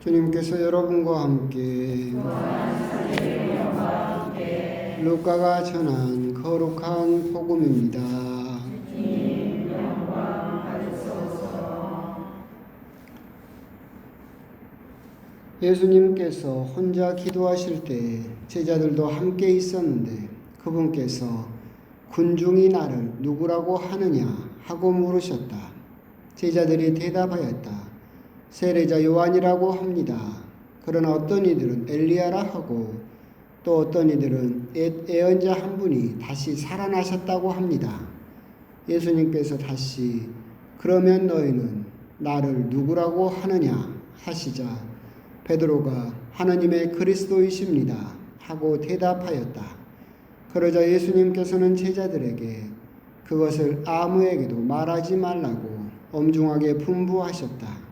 주님께서 여러분과 함께 루카가 전한 거룩한 복음입니다. 예수님께서 혼자 기도하실 때 제자들도 함께 있었는데 그분께서 군중이 나를 누구라고 하느냐 하고 물으셨다. 제자들이 대답하였다. 세례자 요한이라고 합니다. 그러나 어떤 이들은 엘리야라 하고 또 어떤 이들은 예언자 한 분이 다시 살아나셨다고 합니다. 예수님께서 다시 그러면 너희는 나를 누구라고 하느냐 하시자 베드로가 하느님의 그리스도이십니다 하고 대답하였다. 그러자 예수님께서는 제자들에게 그것을 아무에게도 말하지 말라고 엄중하게 분부하셨다.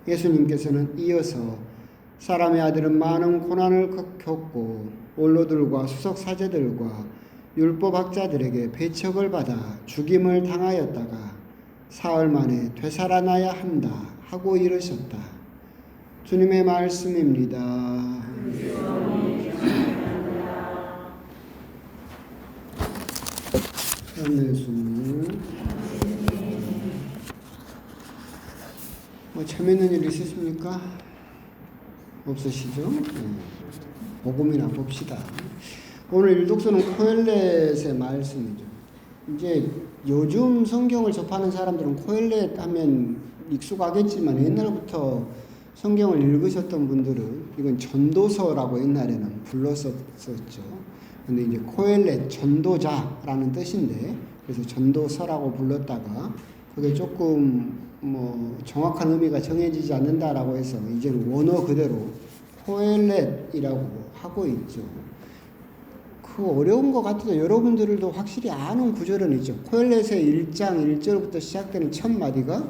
예수님께서는 이어서 사람의 아들은 많은 고난을 겪고 원로들과 수석사제들과 율법학자들에게 배척을 받아 죽임을 당하였다가 사흘 만에 되살아나야 한다 하고 이르셨다. 주님의 말씀입니다. 재밌는 일 있으십니까? 없으시죠? 복음이나 봅시다. 오늘 일독서는 코엘렛의 말씀이죠. 이제 요즘 성경을 접하는 사람들은 코엘렛 하면 익숙하겠지만 옛날부터 성경을 읽으셨던 분들은 이건 전도서라고 옛날에는 불렀었죠. 근데 이제 코엘렛 전도자라는 뜻인데 그래서 전도서라고 불렀다가 그게 조금 정확한 의미가 정해지지 않는다라고 해서 이제는 원어 그대로 코엘렛이라고 하고 있죠. 그 어려운 것 같아도 여러분들도 확실히 아는 구절은 있죠. 코엘렛의 1장 1절부터 시작되는 첫 마디가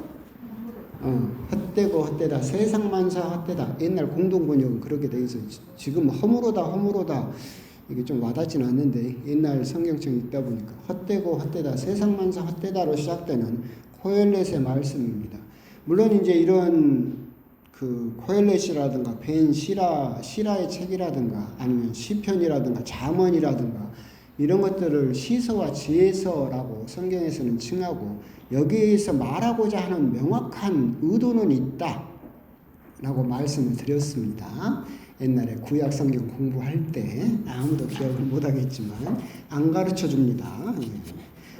헛되고 헛되다 세상만사 헛되다. 옛날 공동번역은 그렇게 돼 있어요. 지금 허물어다 이게 좀 와닿지는 않는데 옛날 성경책이 있다 보니까 헛되고 헛되다 세상만사 헛되다로 시작되는 코엘렛의 말씀입니다. 물론 이제 이런 그 코엘렛이라든가 벤 시라의 책이라든가 아니면 시편이라든가 잠언이라든가 이런 것들을 시서와 지혜서라고 성경에서는 칭하고 여기에서 말하고자 하는 명확한 의도는 있다라고 말씀을 드렸습니다. 옛날에 구약 성경 공부할 때 아무도 기억을 못하겠지만 안 가르쳐 줍니다.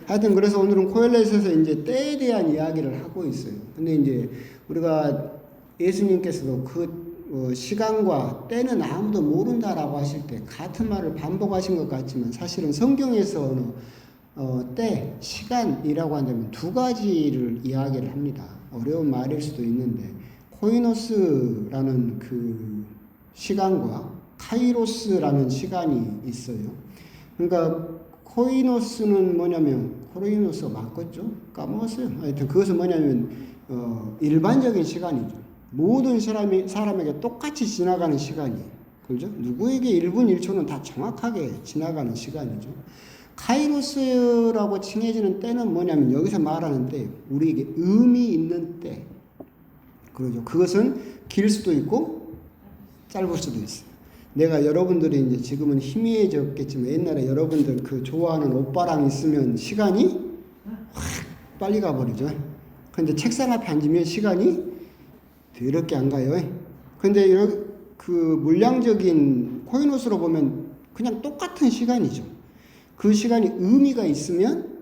하여튼 그래서 오늘은 코엘렛에서 이제 때에 대한 이야기를 하고 있어요. 근데 이제 우리가 예수님께서도 그 시간과 때는 아무도 모른다라고 하실 때 같은 말을 반복하신 것 같지만 사실은 성경에서는 때, 시간이라고 한다면 두 가지를 이야기를 합니다. 어려운 말일 수도 있는데 코이노스라는 그 시간과 카이로스라는 시간이 있어요. 그러니까 코이노스는 뭐냐면 코이노스가 맞겠죠? 까먹었어요. 하여튼 그것은 뭐냐면 일반적인 시간이죠. 모든 사람에게 똑같이 지나가는 시간이에요. 그죠? 누구에게 1분 1초는 다 정확하게 지나가는 시간이죠. 카이로스라고 칭해지는 때는 뭐냐면 여기서 말하는 때 우리에게 의미 있는 때. 그러죠. 그것은 길 수도 있고 짧을 수도 있어요. 내가 여러분들이 이제 지금은 희미해졌겠지만 옛날에 여러분들 그 좋아하는 오빠랑 있으면 시간이 확 빨리 가버리죠. 근데 책상 앞에 앉으면 시간이 더럽게 안 가요. 근데 그 물량적인 코이노스로 보면 그냥 똑같은 시간이죠. 그 시간이 의미가 있으면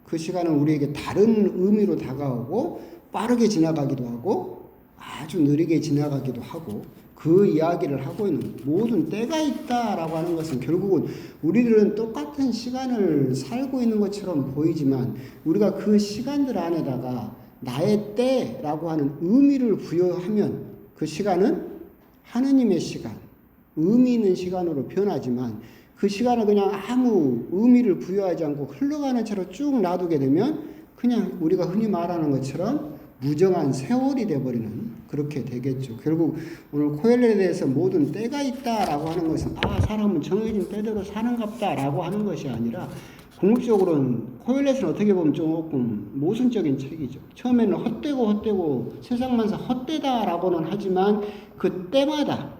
그 시간은 우리에게 다른 의미로 다가오고 빠르게 지나가기도 하고 아주 느리게 지나가기도 하고 그 이야기를 하고 있는 모든 때가 있다라고 하는 것은 결국은 우리들은 똑같은 시간을 살고 있는 것처럼 보이지만 우리가 그 시간들 안에다가 나의 때라고 하는 의미를 부여하면 그 시간은 하느님의 시간, 의미 있는 시간으로 변하지만 그 시간을 그냥 아무 의미를 부여하지 않고 흘러가는 채로 쭉 놔두게 되면 그냥 우리가 흔히 말하는 것처럼 무정한 세월이 되어버리는 그렇게 되겠죠. 결국 오늘 코엘렛에 대해서 모든 때가 있다라고 하는 것은 사람은 정해진 때대로 사는갑다라고 하는 것이 아니라 궁극적으로는 코엘렛은 어떻게 보면 조금 모순적인 책이죠. 처음에는 헛되고 세상만사 헛되다라고는 하지만 그 때마다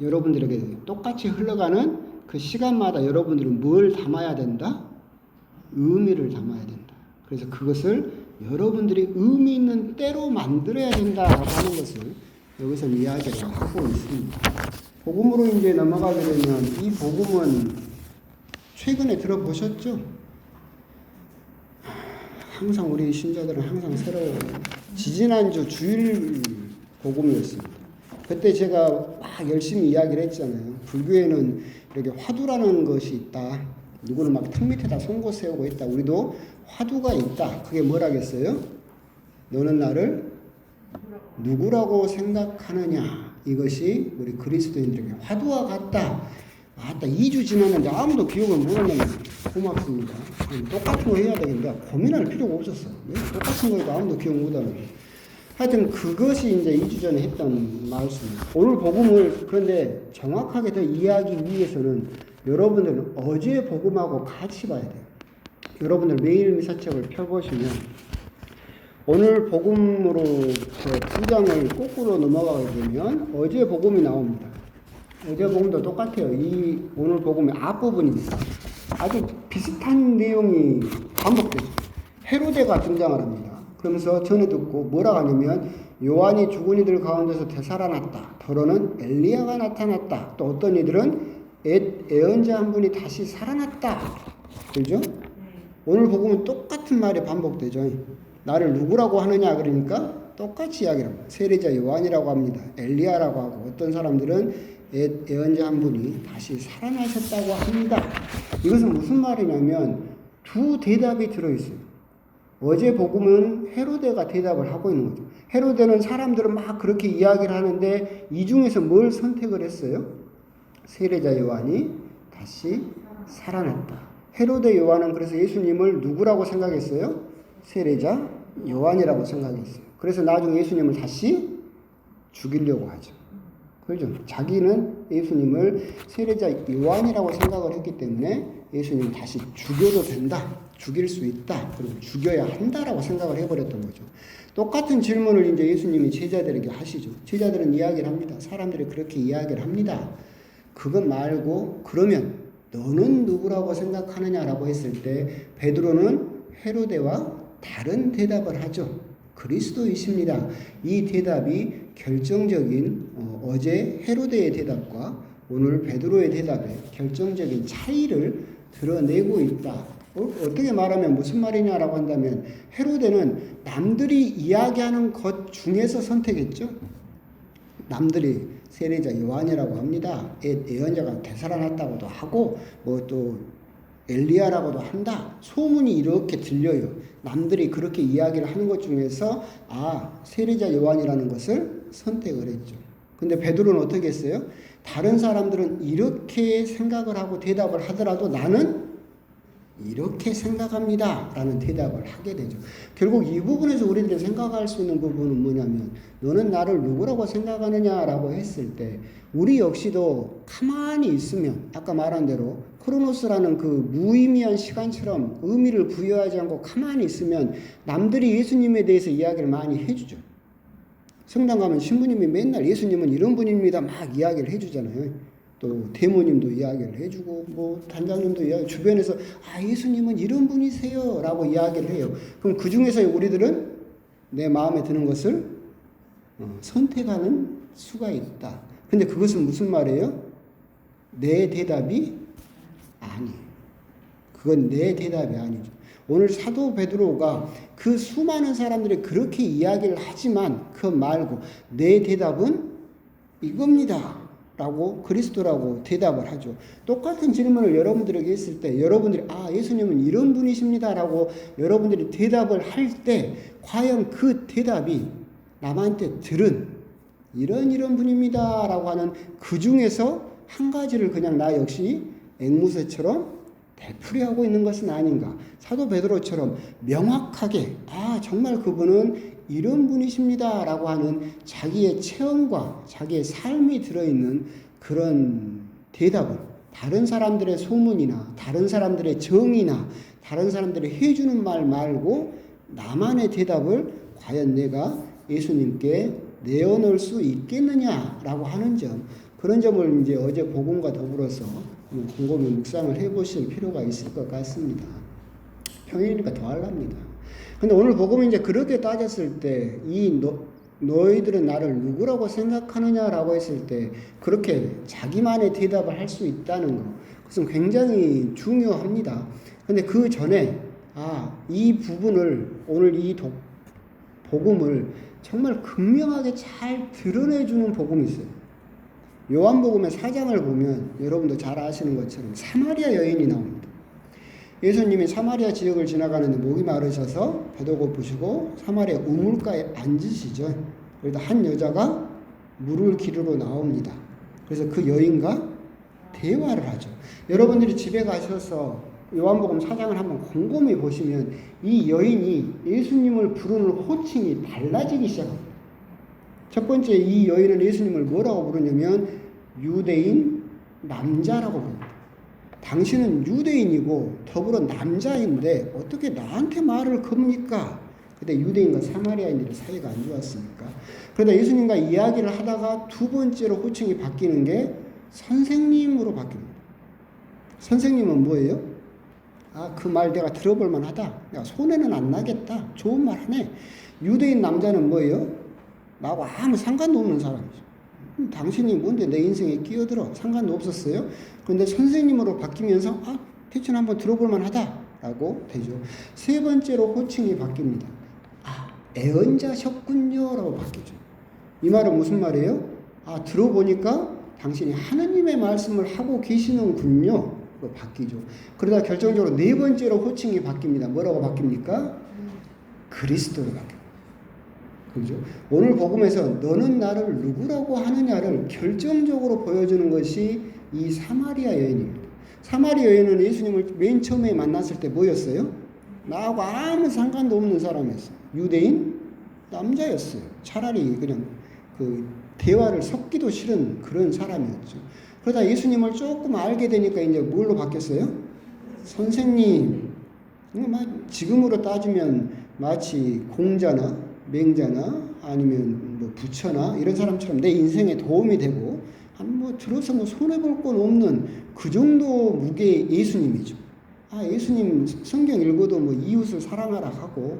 여러분들에게 똑같이 흘러가는 그 시간마다 여러분들은 뭘 담아야 된다? 의미를 담아야 된다. 그래서 그것을 여러분들이 의미 있는 때로 만들어야 된다라고 하는 것을 여기서 이야기를 하고 있습니다. 복음으로 이제 넘어가게 되면 이 복음은 최근에 들어보셨죠? 항상 우리 신자들은 항상 새로운 지지난주 주일 복음이었습니다. 그때 제가 막 열심히 이야기를 했잖아요. 불교에는 이렇게 화두라는 것이 있다. 누구는 막 턱 밑에다 송곳 세우고 있다. 우리도 화두가 있다. 그게 뭐라겠어요? 너는 나를 누구라고 생각하느냐. 이것이 우리 그리스도인들에게 화두와 같다. 아따 2주 지났는데 아무도 기억을 못하면 고맙습니다. 똑같은 거 해야 되겠는데 고민할 필요가 없었어. 똑같은 거에도 아무도 기억 못하는 거. 하여튼 그것이 이제 2주 전에 했던 말씀입니다. 오늘 복음을 그런데 정확하게 더 이해하기 위해서는 여러분들은 어제 복음하고 같이 봐야 돼요. 여러분들 매일 미사책을 펴보시면 오늘 복음으로 2장을 거꾸로 넘어가게 되면 어제 복음이 나옵니다. 어제 복음도 똑같아요. 이 오늘 복음의 앞부분입니다. 아주 비슷한 내용이 반복되죠. 헤로데가 등장을 합니다. 그러면서 전에 듣고 뭐라 하냐면 요한이 죽은 이들 가운데서 되살아났다. 더러는 엘리야가 나타났다. 또 어떤 이들은 예언자 한 분이 다시 살아났다. 그죠? 오늘 복음은 똑같은 말이 반복되죠. 나를 누구라고 하느냐 그러니까 똑같이 이야기를 합니다. 세례자 요한이라고 합니다. 엘리야라고 하고 어떤 사람들은 예언자 한 분이 다시 살아나셨다고 합니다. 이것은 무슨 말이냐면 두 대답이 들어있어요. 어제 복음은 헤로데가 대답을 하고 있는 거죠. 헤로데는 사람들은 막 그렇게 이야기를 하는데 이 중에서 뭘 선택을 했어요? 세례자 요한이 다시 살아났다. 헤로데 요한은 그래서 예수님을 누구라고 생각했어요? 세례자 요한이라고 생각했어요. 그래서 나중에 예수님을 다시 죽이려고 하죠. 그렇죠? 자기는 예수님을 세례자 요한이라고 생각을 했기 때문에 예수님을 다시 죽여도 된다. 죽일 수 있다. 그리고 죽여야 한다라고 생각을 해버렸던 거죠. 똑같은 질문을 이제 예수님이 제자들에게 하시죠. 제자들은 이야기를 합니다. 사람들이 그렇게 이야기를 합니다. 그것 말고 그러면 너는 누구라고 생각하느냐라고 했을 때 베드로는 헤로데와 다른 대답을 하죠. 그리스도이십니다. 이 대답이 결정적인 어제 헤로데의 대답과 오늘 베드로의 대답의 결정적인 차이를 드러내고 있다. 어떻게 말하면 무슨 말이냐라고 한다면 헤로데는 남들이 이야기하는 것 중에서 선택했죠. 남들이 세례자 요한이라고 합니다. 예언자가 되살아났다고도 하고 뭐 또 엘리야라고도 한다. 소문이 이렇게 들려요. 남들이 그렇게 이야기를 하는 것 중에서 세례자 요한이라는 것을 선택을 했죠. 근데 베드로는 어떻게 했어요? 다른 사람들은 이렇게 생각을 하고 대답을 하더라도 나는 이렇게 생각합니다. 라는 대답을 하게 되죠. 결국 이 부분에서 우리들이 생각할 수 있는 부분은 뭐냐면 너는 나를 누구라고 생각하느냐라고 했을 때 우리 역시도 가만히 있으면 아까 말한 대로 크로노스라는 그 무의미한 시간처럼 의미를 부여하지 않고 가만히 있으면 남들이 예수님에 대해서 이야기를 많이 해주죠. 성당 가면 신부님이 맨날 예수님은 이런 분입니다 막 이야기를 해주잖아요. 또 대모님도 이야기를 해주고 뭐 단장님도 이야기 주변에서 예수님은 이런 분이세요 라고 이야기를 해요. 그럼 그 중에서 우리들은 내 마음에 드는 것을 선택하는 수가 있다. 근데 그것은 무슨 말이에요? 내 대답이 아니에요. 그건 내 대답이 아니죠. 오늘 사도 베드로가 그 수많은 사람들이 그렇게 이야기를 하지만 그 말고 내 대답은 이겁니다. 라고 그리스도라고 대답을 하죠. 똑같은 질문을 여러분들에게 했을 때 여러분들이 예수님은 이런 분이십니다 라고 여러분들이 대답을 할 때 과연 그 대답이 남한테 들은 이런 분입니다 라고 하는 그 중에서 한 가지를 그냥 나 역시 앵무새처럼 되풀이하고 있는 것은 아닌가. 사도 베드로처럼 명확하게 정말 그분은 이런 분이십니다 라고 하는 자기의 체험과 자기의 삶이 들어있는 그런 대답을 다른 사람들의 소문이나 다른 사람들의 정의나 다른 사람들이 해주는 말 말고 나만의 대답을 과연 내가 예수님께 내어놓을 수 있겠느냐라고 하는 점, 그런 점을 이제 어제 복음과 더불어서 곰곰이 묵상을 해보실 필요가 있을 것 같습니다. 평일이니까 더 하랍니다. 근데 오늘 복음이 이제 그렇게 따졌을 때, 너희들은 나를 누구라고 생각하느냐라고 했을 때, 그렇게 자기만의 대답을 할 수 있다는 거, 그것은 굉장히 중요합니다. 근데 그 전에, 이 부분을, 오늘 이 복음을 정말 극명하게 잘 드러내주는 복음이 있어요. 요한복음의 4장을 보면 여러분도 잘 아시는 것처럼 사마리아 여인이 나옵니다. 예수님이 사마리아 지역을 지나가는데 목이 마르셔서 배도 고프시고 사마리아 우물가에 앉으시죠. 그래서 한 여자가 물을 기르러 나옵니다. 그래서 그 여인과 대화를 하죠. 여러분들이 집에 가셔서 요한복음 4장을 한번 곰곰이 보시면 이 여인이 예수님을 부르는 호칭이 달라지기 시작합니다. 첫 번째, 이 여인은 예수님을 뭐라고 부르냐면 유대인 남자라고 부릅니다. 당신은 유대인이고 더불어 남자인데 어떻게 나한테 말을 겁니까? 근데 유대인과 사마리아인들의 사이가 안 좋았으니까. 그러다 예수님과 이야기를 하다가 두 번째로 호칭이 바뀌는 게 선생님으로 바뀝니다. 선생님은 뭐예요? 그 말 내가 들어볼 만하다. 내가 손해는 안 나겠다. 좋은 말 하네. 유대인 남자는 뭐예요? 나하고 아무 상관도 없는 사람이죠. 당신이 뭔데 내 인생에 끼어들어? 상관도 없었어요. 그런데 선생님으로 바뀌면서 대충 한번 들어볼 만하다라고 되죠. 세 번째로 호칭이 바뀝니다. 애언자셨군요 라고 바뀌죠. 이 말은 무슨 말이에요? 들어보니까 당신이 하느님의 말씀을 하고 계시는군요. 바뀌죠. 그러다 결정적으로 네 번째로 호칭이 바뀝니다. 뭐라고 바뀝니까? 그리스도로 바뀝니다. 그죠? 오늘 복음에서 너는 나를 누구라고 하느냐를 결정적으로 보여주는 것이 이 사마리아 여인입니다. 사마리아 여인은 예수님을 맨 처음에 만났을 때 뭐였어요? 나하고 아무 상관도 없는 사람이었어요. 유대인 남자였어요. 차라리 그냥 그 대화를 섞기도 싫은 그런 사람이었죠. 그러다 예수님을 조금 알게 되니까 이제 뭘로 바뀌었어요? 선생님. 지금으로 따지면 마치 공자나 맹자나 아니면 뭐 부처나 이런 사람처럼 내 인생에 도움이 되고 들어서 손해볼 건 없는 그 정도 무게의 예수님이죠. 예수님 성경 읽어도 이웃을 사랑하라 하고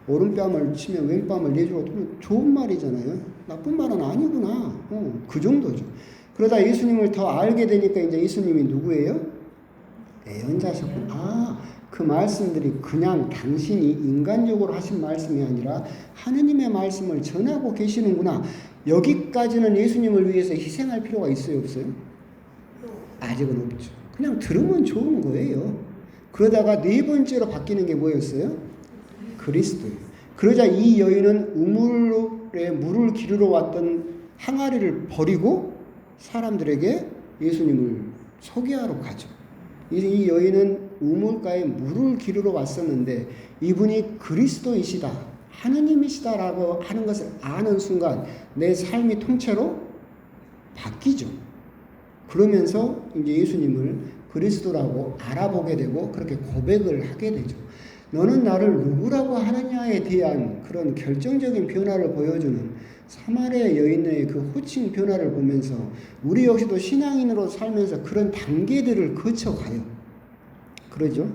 오른뺨을 치면 왼뺨을 내주고 좋은 말이잖아요. 나쁜 말은 아니구나. 그 정도죠. 그러다 예수님을 더 알게 되니까 이제 예수님이 누구예요? 애언자셨구나. 그 말씀들이 그냥 당신이 인간적으로 하신 말씀이 아니라 하느님의 말씀을 전하고 계시는구나. 여기까지는 예수님을 위해서 희생할 필요가 있어요, 없어요? 아직은 없죠. 그냥 들으면 좋은 거예요. 그러다가 네 번째로 바뀌는 게 뭐였어요? 그리스도예요. 그러자 이 여인은 우물에 물을 기르러 왔던 항아리를 버리고 사람들에게 예수님을 소개하러 가죠. 이 여인은 우물가에 물을 기르러 왔었는데 이분이 그리스도이시다, 하느님이시다라고 하는 것을 아는 순간 내 삶이 통째로 바뀌죠. 그러면서 이제 예수님을 그리스도라고 알아보게 되고 그렇게 고백을 하게 되죠. 너는 나를 누구라고 하느냐에 대한 그런 결정적인 변화를 보여주는 사마리아 여인의 그 호칭 변화를 보면서 우리 역시도 신앙인으로 살면서 그런 단계들을 거쳐가요. 그러죠?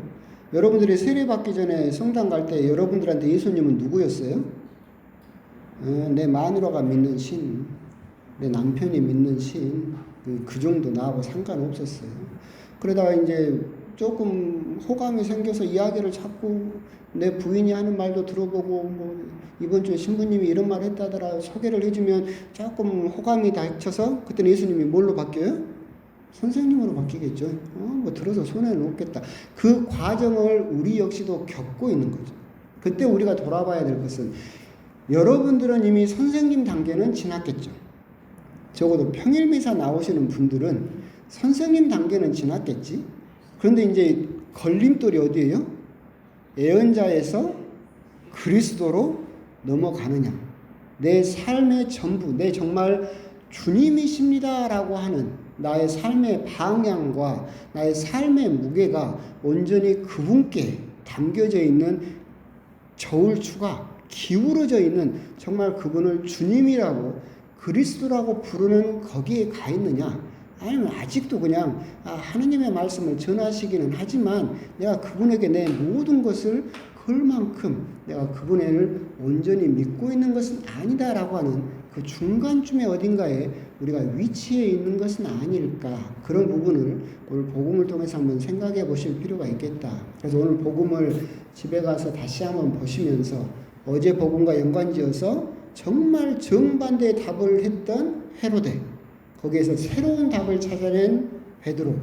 여러분들이 세례받기 전에 성당 갈 때 여러분들한테 예수님은 누구였어요? 내 마누라가 믿는 신, 내 남편이 믿는 신, 그 정도 나하고 상관없었어요. 그러다가 이제 조금 호감이 생겨서 이야기를 자꾸 내 부인이 하는 말도 들어보고 이번 주에 신부님이 이런 말 했다더라 소개를 해주면 조금 호감이 닥쳐서 그때는 예수님이 뭘로 바뀌어요? 선생님으로 바뀌겠죠. 들어서 손해는 없겠다. 그 과정을 우리 역시도 겪고 있는 거죠. 그때 우리가 돌아봐야 될 것은 여러분들은 이미 선생님 단계는 지났겠죠. 적어도 평일미사 나오시는 분들은 선생님 단계는 지났겠지. 그런데 이제 걸림돌이 어디예요? 애언자에서 그리스도로 넘어가느냐. 내 삶의 전부, 내 정말 주님이십니다라고 하는 나의 삶의 방향과 나의 삶의 무게가 온전히 그분께 담겨져 있는 저울추가 기울어져 있는 정말 그분을 주님이라고 그리스도라고 부르는 거기에 가 있느냐? 아니면 아직도 그냥 하느님의 말씀을 전하시기는 하지만 내가 그분에게 내 모든 것을 걸 만큼 내가 그분을 온전히 믿고 있는 것은 아니다라고 하는 그 중간쯤에 어딘가에 우리가 위치해 있는 것은 아닐까. 그런 부분을 오늘 복음을 통해서 한번 생각해 보실 필요가 있겠다. 그래서 오늘 복음을 집에 가서 다시 한번 보시면서 어제 복음과 연관지어서 정말 정반대의 답을 했던 헤로데, 거기에서 새로운 답을 찾아낸 베드로,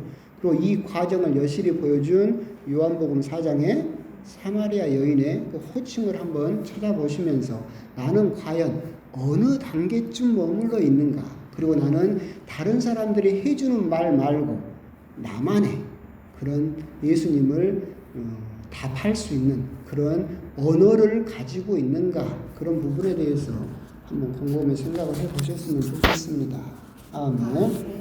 그리고 이 과정을 여실히 보여준 요한복음 4장의 사마리아 여인의 그 호칭을 한번 찾아보시면서 나는 과연 어느 단계쯤 머물러 있는가, 그리고 나는 다른 사람들이 해주는 말 말고 나만의 그런 예수님을 답할 수 있는 그런 언어를 가지고 있는가, 그런 부분에 대해서 한번 곰곰이 생각을 해보셨으면 좋겠습니다. 아멘.